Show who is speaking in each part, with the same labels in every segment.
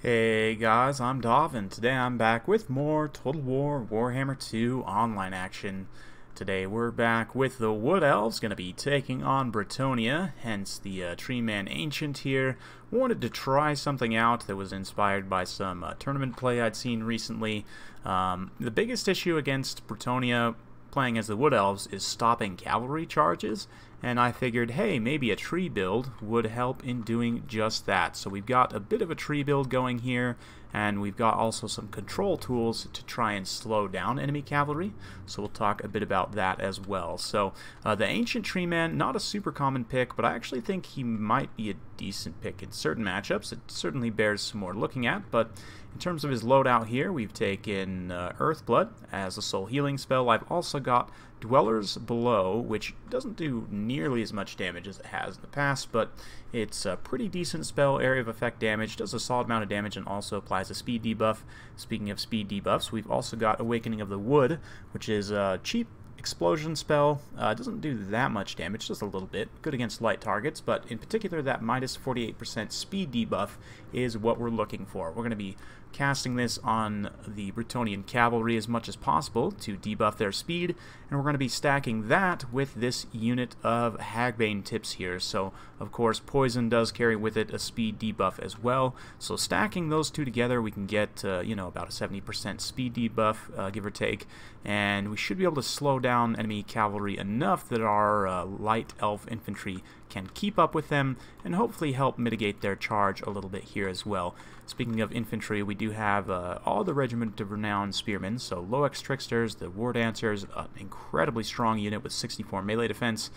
Speaker 1: Hey guys, I'm Dov, and today I'm back with more Total War Warhammer 2 online action. Today we're back with the Wood Elves, going to be taking on Bretonnia, hence the Treeman Ancient here. Wanted to try something out that was inspired by some tournament play I'd seen recently. The biggest issue against Bretonnia playing as the Wood Elves is stopping cavalry charges, and I figured, hey, maybe a tree build would help in doing just that. So we've got a bit of a tree build going here, and we've got also some control tools to try and slow down enemy cavalry, so we'll talk a bit about that as well. So the Ancient Treeman, not a super common pick, but I actually think he might be a decent pick in certain matchups. It certainly bears some more looking at, but in terms of his loadout here, we've taken Earthblood as a soul healing spell. I've also got Dwellers Below, which doesn't do nearly as much damage as it has in the past, but it's a pretty decent spell. Area of effect damage, does a solid amount of damage, and also applies a speed debuff. Speaking of speed debuffs, we've also got Awakening of the Wood, which is a cheap explosion spell. Doesn't do that much damage, just a little bit. Good against light targets, but in particular that minus 48% speed debuff is what we're looking for. We're going to be casting this on the Bretonnian cavalry as much as possible to debuff their speed, and we're going to be stacking that with this unit of Hagbane tips here. So of course poison does carry with it a speed debuff as well, so stacking those two together we can get about a 70% speed debuff, give or take, and we should be able to slow down enemy cavalry enough that our light elf infantry can keep up with them and hopefully help mitigate their charge a little bit here as well. Speaking of infantry, we do have all the Regiment of Renowned Spearmen, so Loex Tricksters, the War Dancers, an incredibly strong unit with 64 melee defense.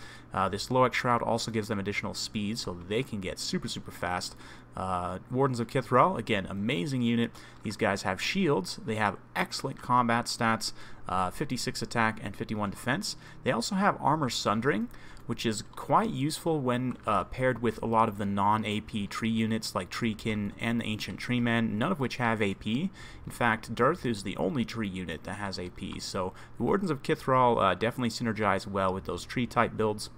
Speaker 1: This Loex Shroud also gives them additional speed, so they can get super fast. Wardens of Kithral, again, amazing unit. These guys have shields, they have excellent combat stats, 56 attack and 51 defense. They also have Armor Sundering, which is quite useful when paired with a lot of the non-AP tree units like Treekin and the Ancient Treeman, none of which have AP. In fact, Dearth is the only tree unit that has AP, so the Wardens of Kithral definitely synergize well with those tree-type builds.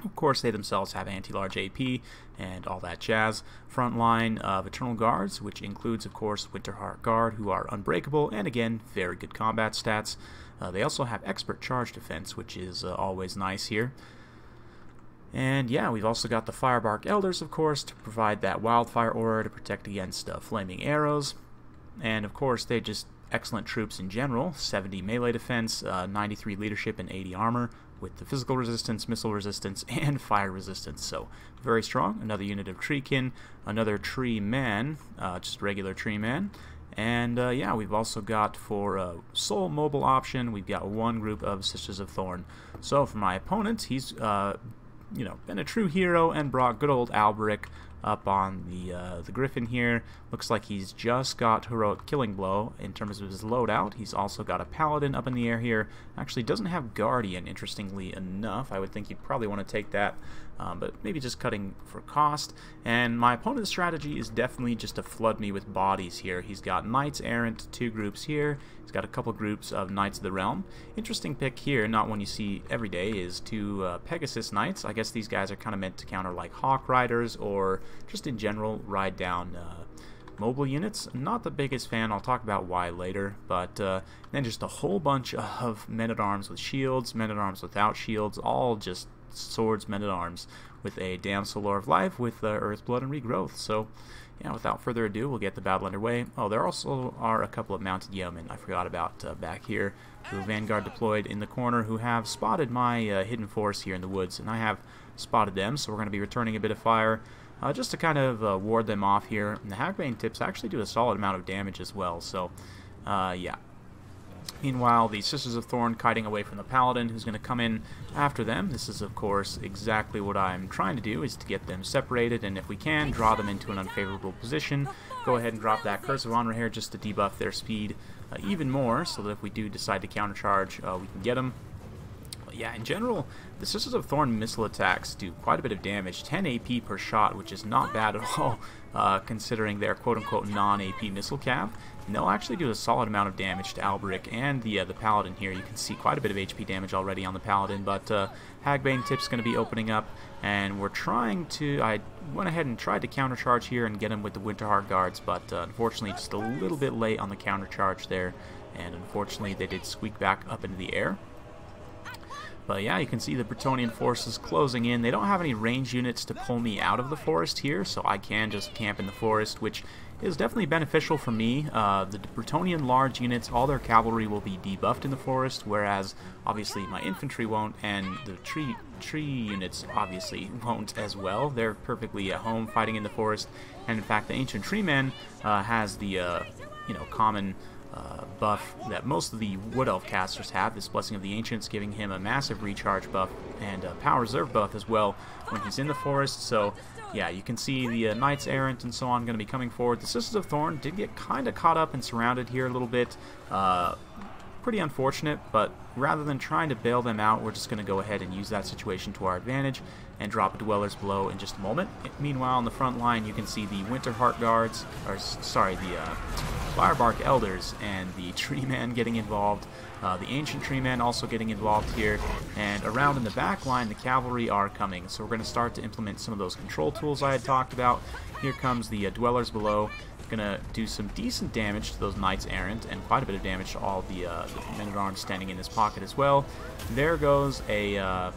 Speaker 1: Of course, they themselves have anti-large AP and all that jazz. Frontline of Eternal Guards, which includes, of course, Winterheart Guard, who are unbreakable, and again, very good combat stats. They also have Expert Charge Defense, which is always nice here. And yeah, we've also got the Firebark Elders, of course, to provide that wildfire aura to protect against flaming arrows. And of course, they're just excellent troops in general. 70 melee defense, 93 leadership, and 80 armor, with the physical resistance, missile resistance, and fire resistance. So very strong. Another unit of Treekin, another Treeman, just regular Treeman. And yeah, we've also got for a soul mobile option, we've got one group of Sisters of Thorn. So for my opponent, he's been a true hero and brought good old Alberic up on the Griffin here. Looks like he's just got Heroic Killing Blow in terms of his loadout. He's also got a Paladin up in the air here. Actually doesn't have Guardian, interestingly enough. I would think he'd probably want to take that, but maybe just cutting for cost. And my opponent's strategy is definitely just to flood me with bodies here. He's got Knights Errant, 2 groups here. He's got a couple groups of Knights of the Realm. Interesting pick here, not one you see every day, is 2 Pegasus Knights. I guess these guys are kind of meant to counter like Hawk Riders or just in general ride down mobile units. Not the biggest fan, I'll talk about why later, but then just a whole bunch of men-at-arms with shields, men-at-arms without shields, all just swords, men-at-arms with a Damsel Lore of Life with Earthblood and Regrowth. So yeah, without further ado, we'll get the battle underway. Oh, there also are a couple of mounted yeomen I forgot about back here, who Vanguard deployed in the corner, who have spotted my hidden force here in the woods, and I have spotted them, so we're going to be returning a bit of fire just to kind of ward them off here. And the Hagbane tips actually do a solid amount of damage as well, so yeah. Meanwhile, the Sisters of Thorn kiting away from the Paladin, who's going to come in after them. This is, of course, exactly what I'm trying to do, is to get them separated, and if we can, draw them into an unfavorable position. Go ahead and drop that Curse of Honor here just to debuff their speed even more, so that if we do decide to countercharge, we can get them. But yeah, in general, the Sisters of Thorn missile attacks do quite a bit of damage, 10 AP per shot, which is not bad at all, considering their quote-unquote non-AP missile cav. And they'll actually do a solid amount of damage to Alberic and the Paladin here. You can see quite a bit of HP damage already on the Paladin, but Hagbane Tip's going to be opening up, and we're trying to... I went ahead and tried to countercharge here and get him with the Winterheart Guards, but unfortunately just a little bit late on the countercharge there, and unfortunately they did squeak back up into the air. But yeah, you can see the Bretonnian forces closing in. They don't have any range units to pull me out of the forest here, so I can just camp in the forest, which is definitely beneficial for me. The Bretonnian large units, all their cavalry will be debuffed in the forest, whereas obviously my infantry won't, and the tree units obviously won't as well. They're perfectly at home fighting in the forest, and in fact the Ancient Treeman has the common buff that most of the Wood Elf casters have, this Blessing of the Ancients, giving him a massive recharge buff and a power reserve buff as well when he's in the forest. So yeah, you can see the Knights Errant and so on going to be coming forward. The Sisters of Thorn did get kind of caught up and surrounded here a little bit. Pretty unfortunate, but rather than trying to bail them out, we're just going to go ahead and use that situation to our advantage and drop Dwellers Below in just a moment. Meanwhile, on the front line, you can see the Winterheart Guards, or sorry, the Firebark Elders and the Treeman getting involved. The Ancient Treeman also getting involved here, and around in the back line, the cavalry are coming. So we're going to start to implement some of those control tools I had talked about. Here comes the Dwellers Below. Gonna do some decent damage to those Knights Errant and quite a bit of damage to all the men-at-arms standing in this pocket as well. There goes a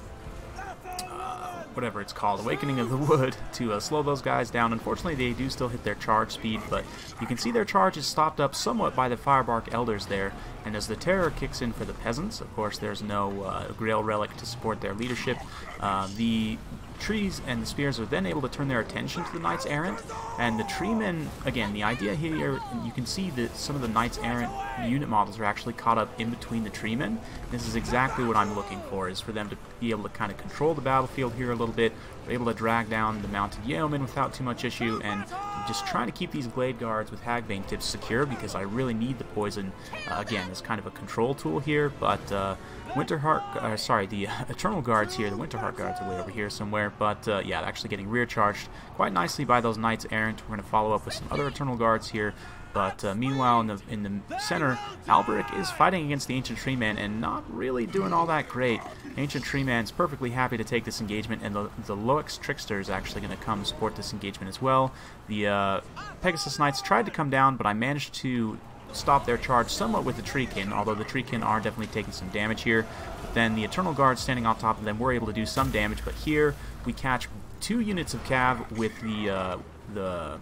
Speaker 1: whatever it's called, Awakening of the Wood, to slow those guys down. Unfortunately, they do still hit their charge speed, but you can see their charge is stopped up somewhat by the Firebark Elders there. And as the terror kicks in for the peasants, of course there's no Grail Relic to support their leadership, the trees and the spears are then able to turn their attention to the Knights Errant, and the Treemen, again, the idea here, you can see that some of the Knights Errant unit models are actually caught up in between the Treemen. This is exactly what I'm looking for, is for them to be able to kind of control the battlefield here a little bit, able to drag down the mounted yeomen without too much issue, and just trying to keep these Glade Guards with Hagbane Tips secure, because I really need the poison, again, as kind of a control tool here. But the Eternal Guards here, the Winterheart Guards are way over here somewhere, but yeah, actually getting rear charged quite nicely by those Knights Errant. We're going to follow up with some other Eternal Guards here. But meanwhile, in the center, Alberic is fighting against the Ancient Treeman and not really doing all that great. Ancient Treeman's perfectly happy to take this engagement, and the Loix Trickster is actually going to come support this engagement as well. The Pegasus Knights tried to come down, but I managed to stop their charge somewhat with the Treekin, although the Treekin are definitely taking some damage here. But then the Eternal Guard standing on top of them were able to do some damage, but here we catch 2 units of cav with the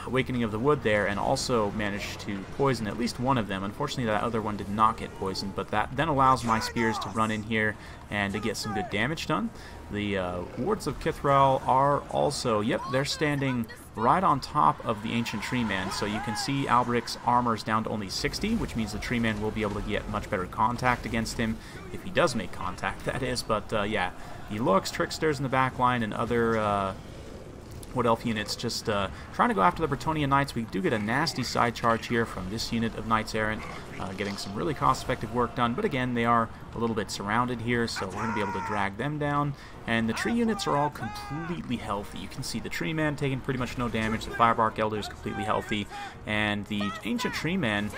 Speaker 1: Awakening of the Wood there, and also managed to poison at least one of them. Unfortunately, that other one did not get poisoned, but that then allows my spears to run in here and to get some good damage done. The Wards of Kithral are also, yep, they're standing right on top of the Ancient Treeman, so you can see Alberic's armor is down to only 60, which means the Treeman will be able to get much better contact against him, if he does make contact, that is. But yeah, the Loix Tricksters in the back line and other Wood Elf units just trying to go after the Bretonnia Knights. We do get a nasty side charge here from this unit of Knights Errant, getting some really cost-effective work done, but again, they are a little bit surrounded here, so we're going to be able to drag them down. And the tree units are all completely healthy. You can see the Treeman taking pretty much no damage, the Firebark Elder is completely healthy, and the Ancient Treeman,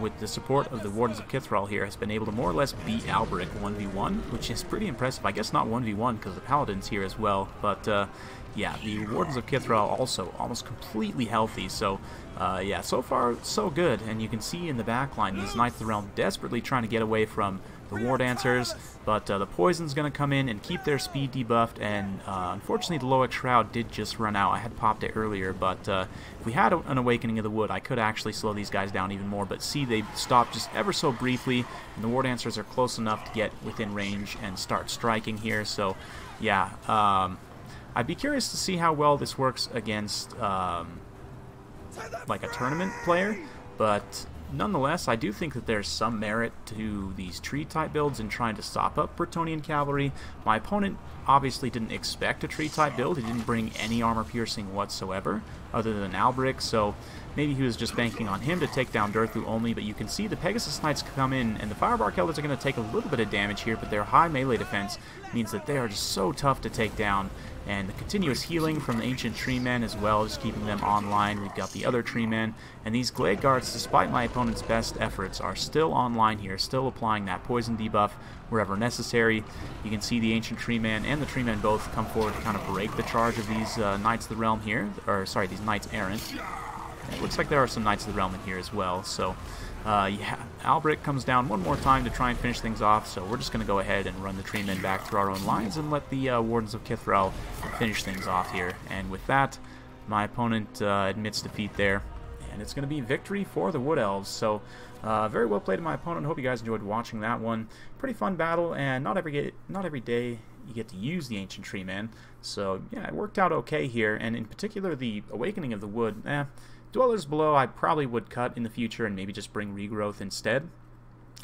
Speaker 1: with the support of the Wardens of Kithral here, has been able to more or less beat Alberic 1v1, which is pretty impressive. I guess not 1v1 because the Paladin's here as well, but yeah, the Wardens of Kithral also almost completely healthy, so yeah, so far so good. And you can see in the back line these Knights of the Realm desperately trying to get away from the War Dancers, but the Poison's going to come in and keep their speed debuffed, and unfortunately the Loic Shroud did just run out. I had popped it earlier, but if we had an Awakening of the Wood, I could actually slow these guys down even more, but see, they stopped just ever so briefly, and the War Dancers are close enough to get within range and start striking here, so yeah, I'd be curious to see how well this works against like a tournament player, but nonetheless, I do think that there's some merit to these tree-type builds in trying to stop up Bretonnian cavalry. My opponent obviously didn't expect a tree-type build. He didn't bring any armor-piercing whatsoever, other than Albric, so maybe he was just banking on him to take down Durthu only, but you can see the Pegasus Knights come in, and the Firebark Elders are going to take a little bit of damage here, but their high melee defense means that they are just so tough to take down. And the continuous healing from the Ancient Treemen as well, just keeping them online. We've got the other Treemen, and these Glade Guards, despite my opponent's best efforts, are still online here, still applying that poison debuff wherever necessary. You can see the Ancient Treemen and the Treemen both come forward to kind of break the charge of these Knights of the Realm here, or sorry, these Knights Errant. It looks like there are some Knights of the Realm in here as well, so yeah, Albric comes down one more time to try and finish things off, so we're just going to go ahead and run the Treemen back through our own lines and let the Wardens of Kithrel finish things off here. And with that, my opponent admits defeat there, and it's going to be victory for the Wood Elves. So very well played to my opponent. Hope you guys enjoyed watching that one. Pretty fun battle, and not every day you get to use the Ancient Treeman, so yeah, it worked out okay here. And in particular, the Awakening of the Wood, Dwellers Below I probably would cut in the future and maybe just bring regrowth instead.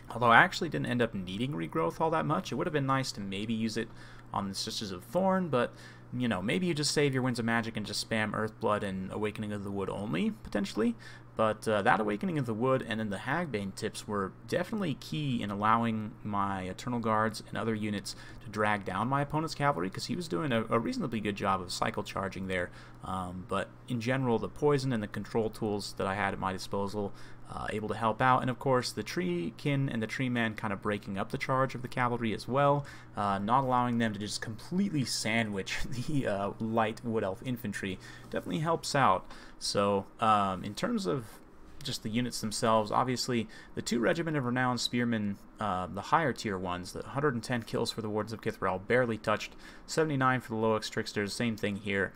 Speaker 1: Although I actually didn't end up needing regrowth all that much. It would have been nice to maybe use it on the Sisters of Thorn, but you know, maybe you just save your Winds of Magic and just spam Earthblood and Awakening of the Wood only, potentially. But that Awakening of the Wood and then the Hagbane tips were definitely key in allowing my Eternal Guards and other units to drag down my opponent's cavalry, because he was doing a reasonably good job of cycle charging there. But in general, the poison and the control tools that I had at my disposal able to help out, and of course the Treekin and the Treeman kind of breaking up the charge of the cavalry as well, not allowing them to just completely sandwich the light Wood Elf infantry definitely helps out. So in terms of just the units themselves, obviously the 2 Regiment of Renowned Spearmen, the higher tier ones, the 110 kills for the Wardens of Kithrel, barely touched, 79 for the Loex Tricksters, same thing here.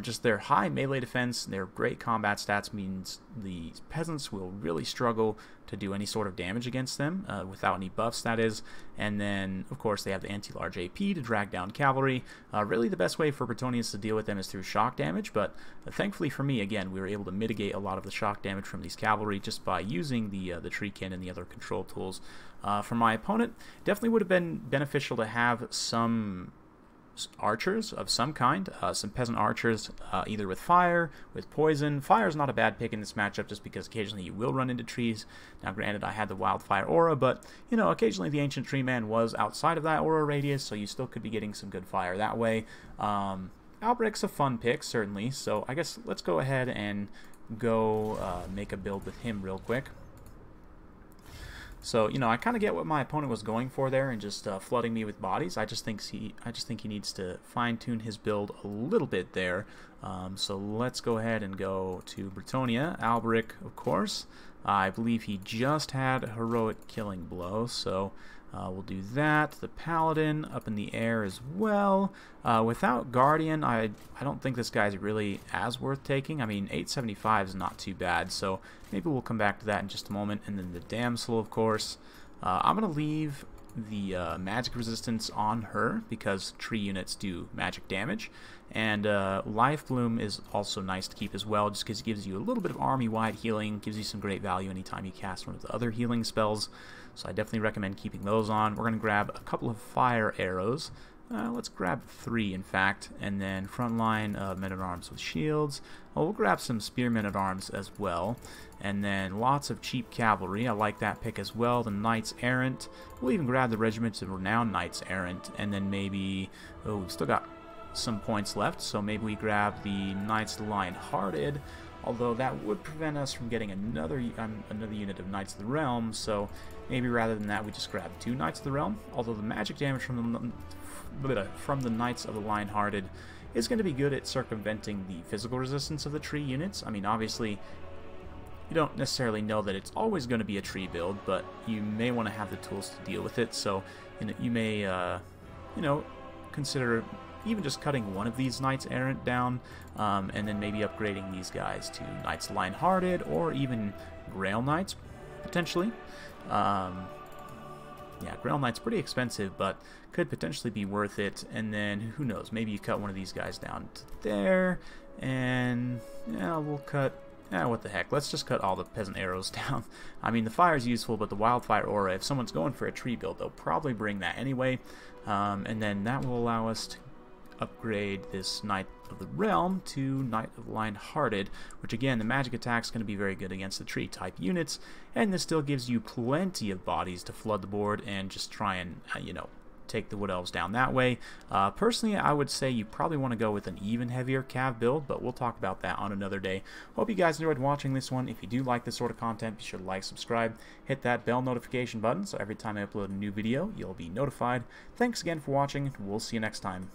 Speaker 1: Just their high melee defense, their great combat stats means the peasants will really struggle to do any sort of damage against them, without any buffs, that is. And then, of course, they have the anti-large AP to drag down cavalry. Really the best way for Bretonnians to deal with them is through shock damage, but thankfully for me, again, we were able to mitigate a lot of the shock damage from these cavalry just by using the Treekin and the other control tools. For my opponent, definitely would have been beneficial to have some archers of some kind, some peasant archers, either with fire, with poison. Fire is not a bad pick in this matchup just because occasionally you will run into trees. Now granted, I had the wildfire aura, but you know, occasionally the Ancient Treeman was outside of that aura radius, so you still could be getting some good fire that way. Albric's a fun pick, certainly, so I guess let's go ahead and go make a build with him real quick. So, you know, I kind of get what my opponent was going for there and just flooding me with bodies. I just think he needs to fine-tune his build a little bit there. So let's go ahead and go to Bretonnia. Albric, of course. I believe he just had a heroic killing blow, so we'll do that. The Paladin up in the air as well. Without Guardian, I don't think this guy's really as worth taking. I mean, 875 is not too bad, so maybe we'll come back to that in just a moment. And then the Damsel, of course. I'm going to leave the magic resistance on her because tree units do magic damage. And Life Bloom is also nice to keep as well, just because it gives you a little bit of army-wide healing, gives you some great value anytime you cast one of the other healing spells. So I definitely recommend keeping those on. We're going to grab a couple of fire arrows. Let's grab 3, in fact, and then front line of men-at-arms with shields. Oh, we'll grab some spear men-at-arms as well, and then lots of cheap cavalry. I like that pick as well. The Knights Errant. We'll even grab the regiments of renowned Knights Errant, and then maybe, oh, we've still got some points left, so maybe we grab the Knights of the Lion-Hearted. Although that would prevent us from getting another unit of Knights of the Realm, so maybe rather than that we just grab 2 Knights of the Realm. Although the magic damage from the Knights of the Lion-Hearted is going to be good at circumventing the physical resistance of the tree units. I mean, obviously, you don't necessarily know that it's always going to be a tree build, but you may want to have the tools to deal with it. So you may, you know, consider even just cutting one of these Knights Errant down, and then maybe upgrading these guys to Knights Lion-Hearted or even Grail Knights, potentially. Yeah, Grail Knight's pretty expensive, but could potentially be worth it. And then, who knows, maybe you cut one of these guys down to there, and yeah, we'll cut what the heck, let's just cut all the peasant arrows down. I mean, the fire is useful, but the wildfire aura, if someone's going for a tree build, they'll probably bring that anyway, and then that will allow us to upgrade this Knight of the Realm to Knight of the Lion-Hearted, which again, the magic attack is going to be very good against the tree type units, and this still gives you plenty of bodies to flood the board and just try and, you know, take the Wood Elves down that way. Personally, I would say you probably want to go with an even heavier cav build, but we'll talk about that on another day. Hope you guys enjoyed watching this one. If you do like this sort of content, be sure to like, subscribe, hit that bell notification button so every time I upload a new video, you'll be notified. Thanks again for watching, and we'll see you next time.